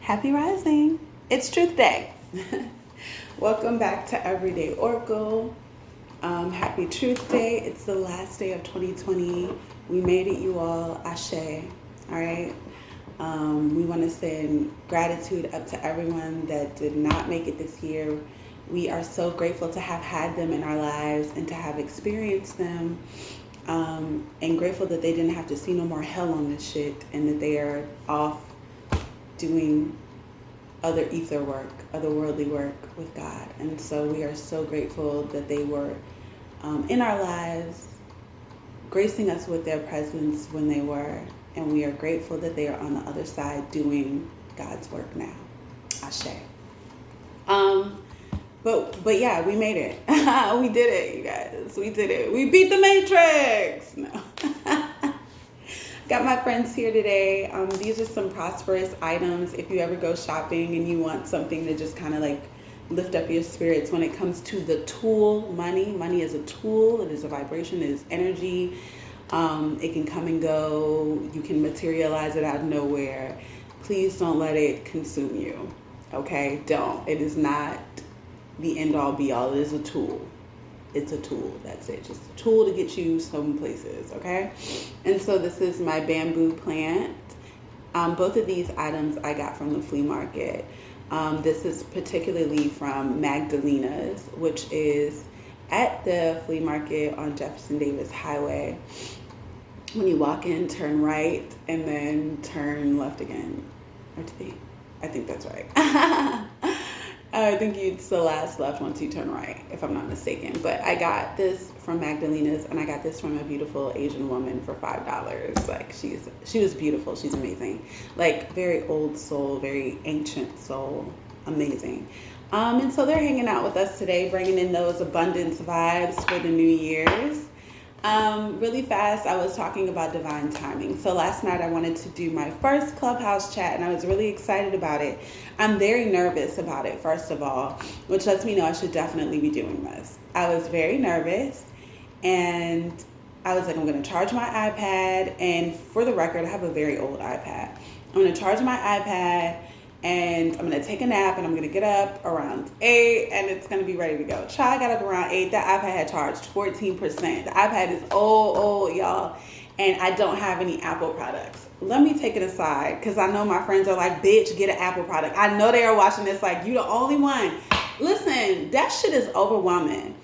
Happy rising. It's Truth Day. Welcome back to Everyday Oracle. Happy Truth Day. It's the last day of 2020. We made it, you all. Ashe. All right. We want to send gratitude up to everyone that did not make it this year. We are so grateful to have had them in our lives and to have experienced them. And grateful that they didn't have to see no more hell on this shit and that they are off doing other ether work, otherworldly work with God. And so we are so grateful that they were in our lives, gracing us with their presence when they were. And we are grateful that they are on the other side doing God's work now. Ashe. But yeah, we made it. We did it, you guys. We did it. We beat the Matrix. No. Got my friends here today. These are some prosperous items. If you ever go shopping and you want something to just kind of like lift up your spirits when it comes to the tool money. Money is a tool. It is a vibration. It is energy. It can come and go. You can materialize it out of nowhere. Please don't let it consume you. Okay? Don't. It is not the end all be all. It is a tool. It's a tool. That's it. Just a tool to get you some places. Okay? And so this is my bamboo plant. Both of these items I got from the flea market. This is particularly from Magdalena's, which is at the flea market on Jefferson Davis Highway. When you walk in, turn right, and then turn left again. I think that's right. I think it's the last left once you turn right, if I'm not mistaken. But I got this from Magdalena's, and I got this from a beautiful Asian woman for $5. Like, she was beautiful. She's amazing. Like, very old soul, very ancient soul. Amazing. And so they're hanging out with us today, bringing in those abundance vibes for the New Year's. Really fast, I was talking about divine timing. So last night I wanted to do my first Clubhouse chat, and I was really excited about it. I'm very nervous about it, first of all, which lets me know I should definitely be doing this. I was very nervous, and I was like, I'm going to charge my iPad, and for the record, I have a very old iPad. I'm going to charge my iPad, and I'm going to take a nap, and I'm going to get up around 8, and it's going to be ready to go. Child got up around 8. That iPad had charged 14%. The iPad is old, y'all, and I don't have any Apple products. Let me take it aside, because I know my friends are like, bitch, get an Apple product. I know they are watching this like, you the only one. Listen, that shit is overwhelming.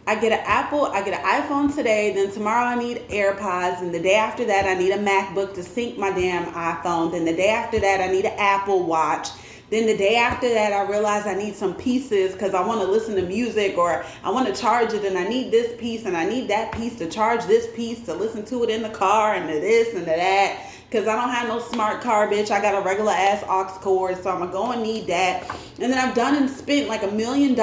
I get an Apple, I get an iPhone today, then tomorrow I need AirPods, and the day after that I need a MacBook to sync my damn iPhone, then the day after that I need an Apple Watch, then the day after that I realize I need some pieces because I want to listen to music, or I want to charge it, and I need this piece and I need that piece to charge this piece to listen to it in the car, and to this and to that, because I don't have no smart car, bitch. I got a regular ass aux cord, so I'm going to go and need that. And then I've done and spent like $1 million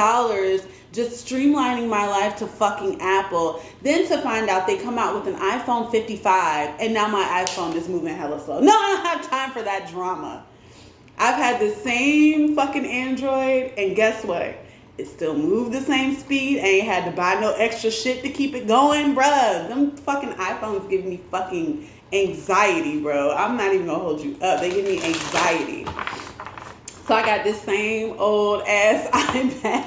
just streamlining my life to fucking Apple. Then to find out they come out with an iPhone 55 and now my iPhone is moving hella slow. No, I don't have time for that drama. I've had the same fucking Android, and guess what? It still moved the same speed. I ain't had to buy no extra shit to keep it going, bruh. Them fucking iPhones give me fucking anxiety, bro. I'm not even gonna hold you up. They give me anxiety. So I got this same old ass iPad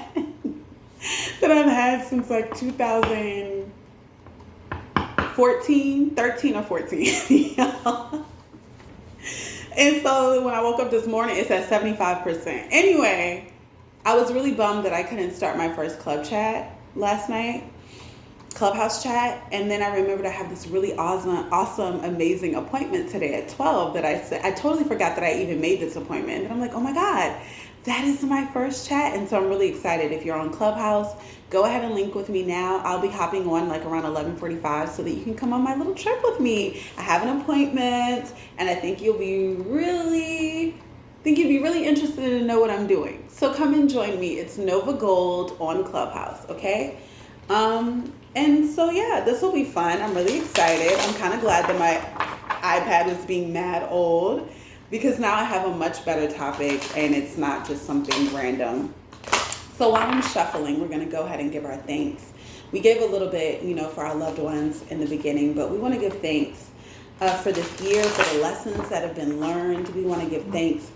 that I've had since like 2014, 13 or 14. And so when I woke up this morning, it's at 75%. Anyway, I was really bummed that I couldn't start my first club chat last night, Clubhouse chat. And then I remembered I have this really awesome, amazing appointment today at 12 that I totally forgot that I even made this appointment. And I'm like, oh my God, that is my first chat. And so I'm really excited. If you're on Clubhouse, go ahead and link with me now. I'll be hopping on like around 11:45 so that you can come on my little trip with me. I have an appointment, and I think you'll be really interested to know what I'm doing. So come and join me. It's Nova Gold on Clubhouse, okay? And so yeah, this will be fun. I'm really excited. I'm kind of glad that my iPad is being mad old, because now I have a much better topic and it's not just something random. So while I'm shuffling, we're going to go ahead and give our thanks. We gave a little bit, for our loved ones in the beginning, but we want to give thanks for this year, for the lessons that have been learned. We want to give thanks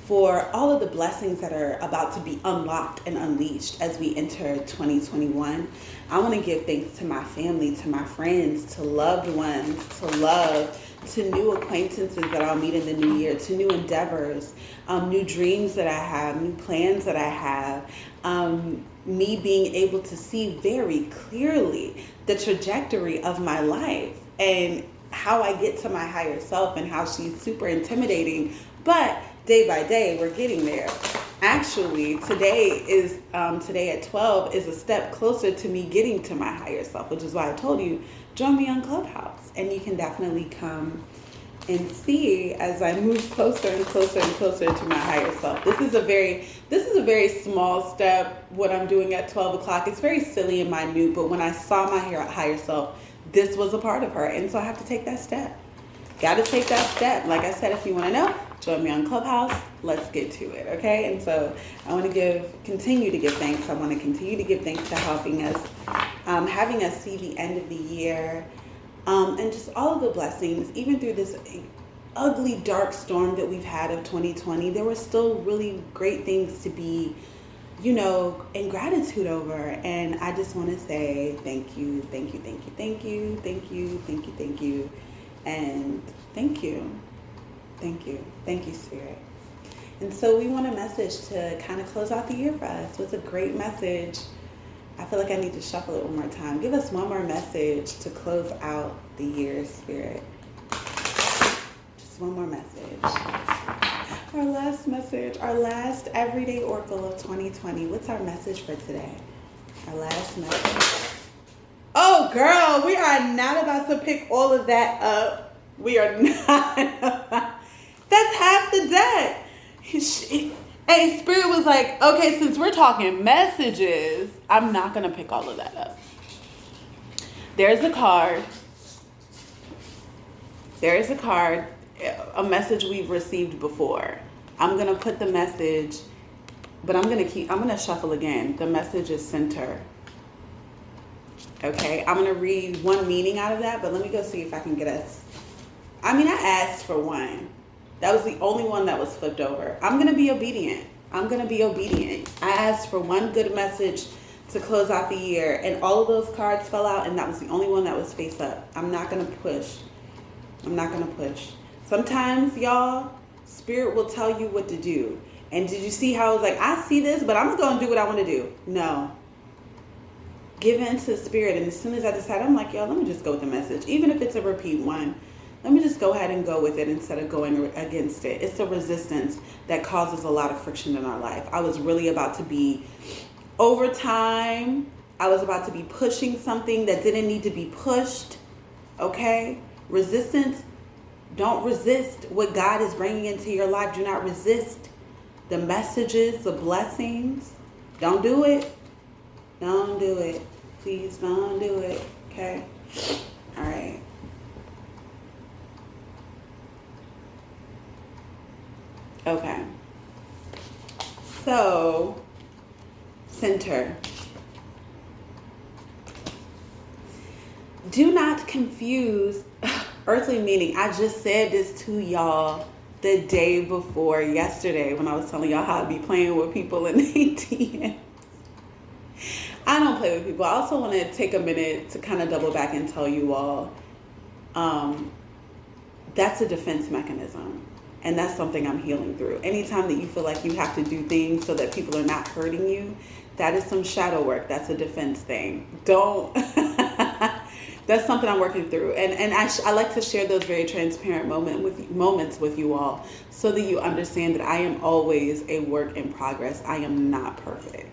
for all of the blessings that are about to be unlocked and unleashed as we enter 2021. I want to give thanks to my family, to my friends, to loved ones, to love, to new acquaintances that I'll meet in the new year, to new endeavors, new dreams that I have, new plans that I have, me being able to see very clearly the trajectory of my life and how I get to my higher self and how she's super intimidating, but day by day we're getting there. Actually, today at 12 is a step closer to me getting to my higher self, which is why I told you, join me on Clubhouse, and you can definitely come and see as I move closer and closer and closer to my higher self. This is a very small step, what I'm doing at 12 o'clock. It's very silly and minute, but when I saw my higher self, this was a part of her, and so I have to take that step. Got to take that step. Like I said, if you want to know, join me on Clubhouse. Let's get to it, okay? And so I want to continue to give thanks. I want to continue to give thanks to helping us, having us see the end of the year, and just all of the blessings. Even through this ugly, dark storm that we've had of 2020, there were still really great things to be, in gratitude over. And I just want to say thank you, thank you, thank you, thank you, thank you, thank you, thank you, and thank you. Thank you. Thank you, Spirit. And so we want a message to kind of close out the year for us. What's a great message? I feel like I need to shuffle it one more time. Give us one more message to close out the year, Spirit. Just one more message. Our last message, our last everyday oracle of 2020. What's our message for today? Our last message. Oh, girl, we are not about to pick all of that up. We are not. That's half the deck. Hey, Spirit was like, okay, since we're talking messages, I'm not going to pick all of that up. There's a card. There's a card, a message we've received before. I'm going to put the message, but I'm going to shuffle again. The message is center. Okay, I'm going to read one meaning out of that, but let me go see if I can get us. I asked for one. That was the only one that was flipped over. I'm going to be obedient. I asked for one good message to close out the year, and all of those cards fell out, and that was the only one that was face up. I'm not going to push. Sometimes, y'all, Spirit will tell you what to do. And did you see how I was like, I see this, but I'm going to go and do what I want to do? No. Give in to Spirit, and as soon as I decided, I'm like, yo, let me just go with the message. Even if it's a repeat one, let me just go ahead and go with it instead of going against it. It's the resistance that causes a lot of friction in our life. I was really about to be over time. I was about to be pushing something that didn't need to be pushed. Okay? Resistance. Don't resist what God is bringing into your life. Do not resist the messages, the blessings. Don't do it. Don't do it. Please don't do it. Okay? All right. Okay. So, center. Do not confuse earthly meaning. I just said this to y'all the day before yesterday when I was telling y'all how to be playing with people in ATM. I don't play with people. I also want to take a minute to kind of double back and tell you all that's a defense mechanism. And that's something I'm healing through. Anytime that you feel like you have to do things so that people are not hurting you, that is some shadow work. That's a defense thing. Don't. That's something I'm working through. And I like to share those very transparent moments with you all so that you understand that I am always a work in progress. I am not perfect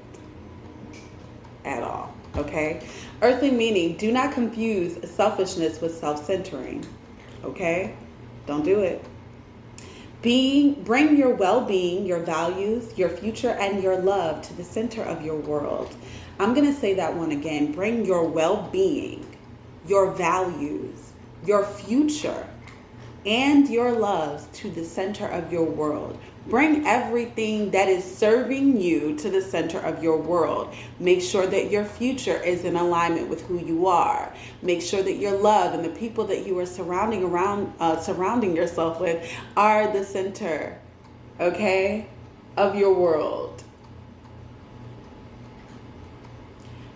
at all. Okay? Earthly meaning, do not confuse selfishness with self-centering. Okay? Don't do it. Bring your well-being, your values, your future, and your love to the center of your world. I'm going to say that one again. Bring your well-being, your values, your future, and your loves to the center of your world. Bring everything that is serving you to the center of your world. Make sure that your future is in alignment with who you are. Make sure that your love and the people that you are surrounding yourself with are the center okay, of your world.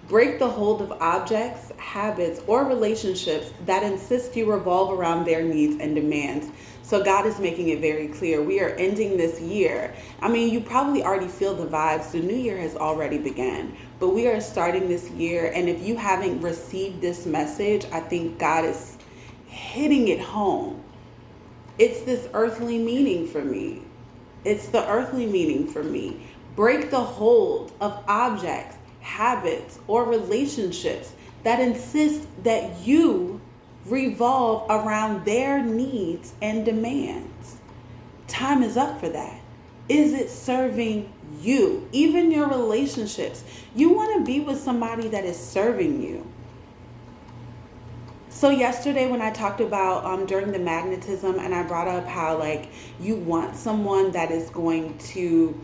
Break the hold of objects, habits, or relationships that insist you revolve around their needs and demands. So God is making it very clear. We are ending this year. I mean, you probably already feel the vibes. The new year has already begun. But we are starting this year. And if you haven't received this message, I think God is hitting it home. It's this earthly meaning for me. It's the earthly meaning for me. Break the hold of objects, habits, or relationships that insist that you revolve around their needs and demands. Time is up for that. Is it serving you? Even your relationships. You want to be with somebody that is serving you. So yesterday when I talked about during the magnetism, and I brought up how like you want someone that is going to,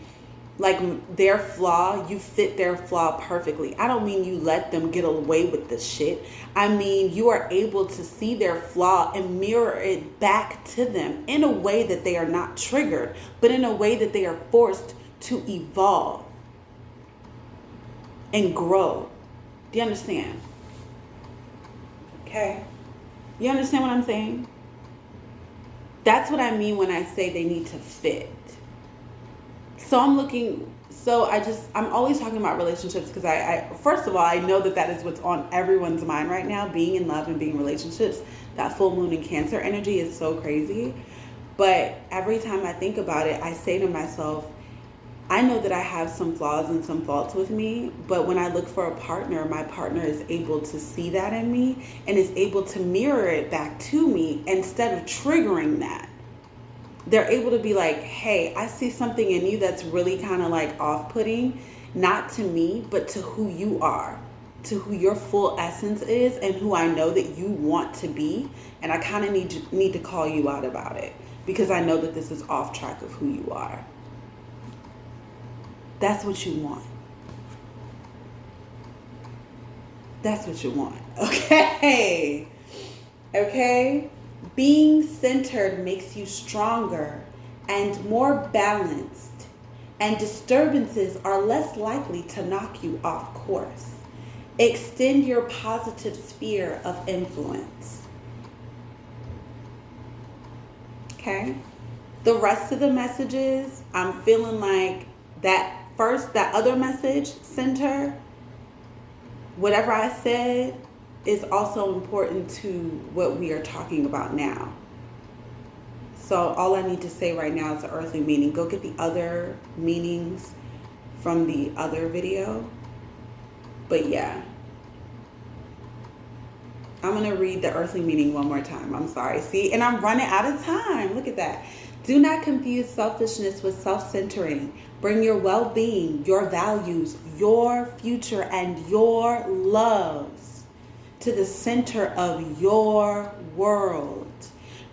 like, their flaw, you fit their flaw perfectly. I don't mean you let them get away with the shit. I mean you are able to see their flaw and mirror it back to them in a way that they are not triggered, but in a way that they are forced to evolve and grow. Do you understand? Okay? You understand what I'm saying? That's what I mean when I say they need to fit. So I'm always talking about relationships because I first of all, I know that is what's on everyone's mind right now, being in love and being in relationships. That full moon in Cancer energy is so crazy. But every time I think about it, I say to myself, I know that I have some flaws and some faults with me, but when I look for a partner, my partner is able to see that in me and is able to mirror it back to me instead of triggering that. They're able to be like, hey, I see something in you that's really kind of like off-putting, not to me, but to who you are, to who your full essence is and who I know that you want to be. And I kind of need to call you out about it because I know that this is off track of who you are. That's what you want. That's what you want. Okay. Okay. Being centered makes you stronger and more balanced, and disturbances are less likely to knock you off course. Extend your positive sphere of influence. Okay? The rest of the messages, I'm feeling like that other message, center, whatever I said, is also important to what we are talking about now. So all I need to say right now is the earthly meaning. Go get the other meanings from the other video. But yeah. I'm going to read the earthly meaning one more time. I'm sorry. See, and I'm running out of time. Look at that. Do not confuse selfishness with self-centering. Bring your well-being, your values, your future, and your loves to the center of your world.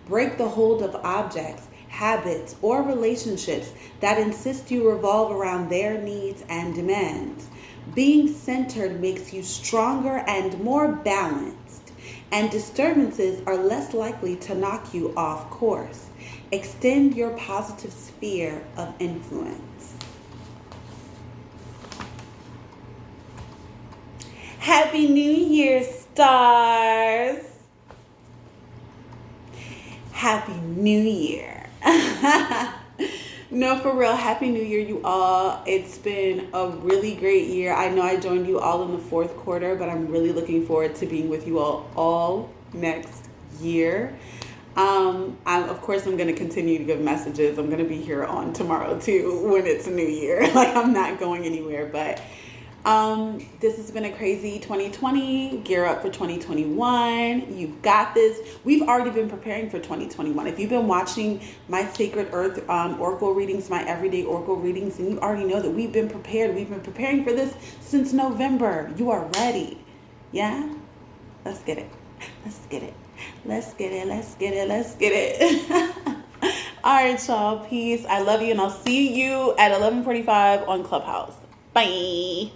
Break the hold of objects, habits, or relationships that insist you revolve around their needs and demands. Being centered makes you stronger and more balanced, and disturbances are less likely to knock you off course. Extend your positive sphere of influence. Happy New Year, stars. Happy New Year. No, for real. Happy New Year, you all. It's been a really great year. I know I joined you all in the fourth quarter, but I'm really looking forward to being with you all next year. Of course, I'm going to continue to give messages. I'm going to be here on tomorrow too when it's a new year. Like, I'm not going anywhere, but this has been a crazy 2020. Gear up for 2021. You've got this. We've already been preparing for 2021. If you've been watching my Sacred Earth Oracle readings, my everyday Oracle readings, and you already know that we've been prepared. We've been preparing for this since November. You are ready. Yeah? Let's get it. Let's get it. Let's get it. Let's get it. Let's get it. All right, y'all. Peace. I love you, and I'll see you at 11:45 on Clubhouse. Bye.